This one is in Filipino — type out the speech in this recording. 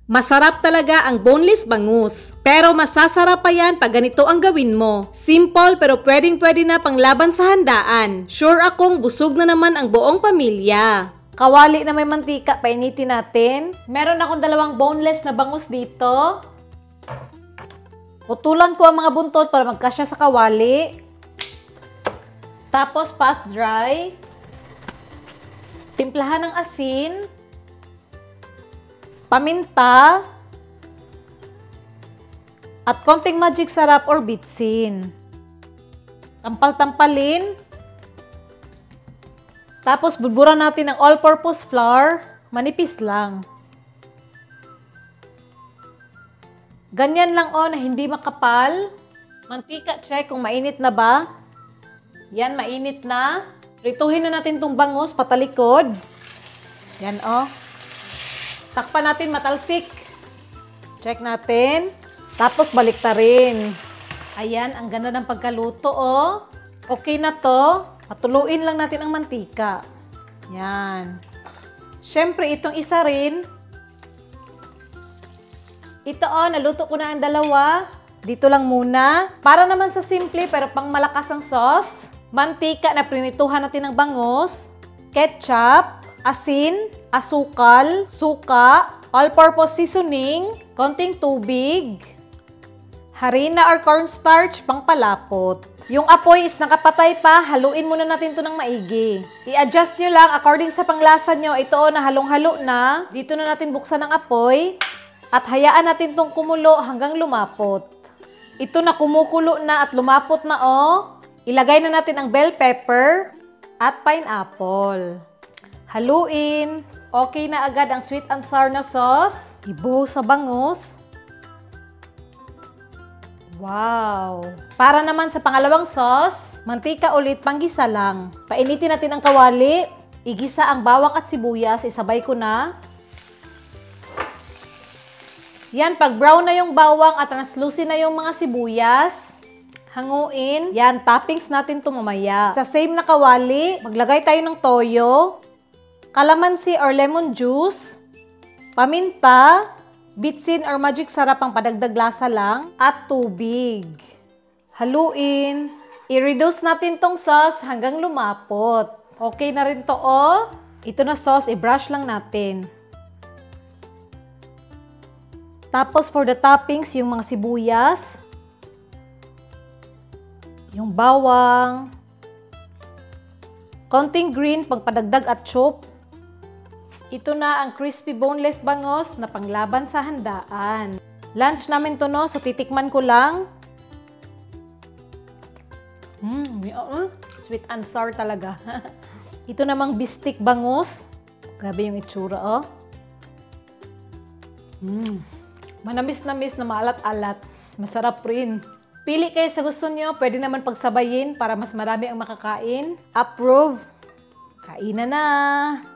Masarap talaga ang boneless bangus. Pero masasarap pa yan pag ganito ang gawin mo. Simple pero pwedeng-pwede na panglaban sa handaan. Sure akong busog na naman ang buong pamilya. Kawali na may mantika, painitin natin. Meron akong dalawang boneless na bangus dito. Putulan ko ang mga buntot para magkasya sa kawali. Tapos pat dry. Timplahan ng asin. Paminta, at konting magic sarap or bitsin. Tampal-tampalin. Tapos bulburan natin ng all-purpose flour, manipis lang. Ganyan lang na hindi makapal. Mantika, check kung mainit na ba. Yan, mainit na. Prituhin na natin tong bangus patalikod. Yan Takpan natin matalsik. Check natin. Tapos baliktarin. Ayan, ang ganda ng pagkaluto, Okay na to. Patuluin lang natin ang mantika. Yan. Siyempre, itong isa rin. Ito, naluto ko na ang dalawa. Dito lang muna. Para naman sa simple pero pang malakas ang sauce. Mantika na prinituhan natin ng bangus. Ketchup. Asin, asukal, suka, all-purpose seasoning, konting tubig, harina or cornstarch pang palapot. Yung apoy is nakapatay pa, haluin muna natin to ng maigi. I-adjust nyo lang according sa panglasa nyo. Ito na halong-halo na. Dito na natin buksan ang apoy at hayaan natin tong kumulo hanggang lumapot. Ito na kumukulo na at lumapot na Ilagay na natin ang bell pepper at pineapple. Haluin. Okay na agad ang sweet and sour na sauce. Ibuhos sa bangus. Wow! Para naman sa pangalawang sauce, mantika ulit, panggisa lang. Painitin natin ang kawali. Igisa ang bawang at sibuyas. Isabay ko na. Yan, pag brown na yung bawang at translucent na yung mga sibuyas, hanguin. Yan, toppings natin ito mamaya. Sa same na kawali, maglagay tayo ng toyo, kalamansi or lemon juice, paminta, bitsin or magic sarap ang padagdag lasa lang, at tubig. Haluin. I-reduce natin tong sauce hanggang lumapot. Okay na rin to Ito na sauce, i-brush lang natin. Tapos for the toppings, yung mga sibuyas, yung bawang, konting green pagpadagdag at chop. Ito na ang crispy boneless bangus na panglaban sa handaan. Lunch namin to so titikman ko lang. Sweet and sour talaga. Ito namang bistik bangus. Grabe yung itsura, Manamis-namis na maalat-alat. Masarap rin. Pili kayo sa gusto nyo. Pwede naman pagsabayin para mas marami ang makakain. Approve. Kainan na!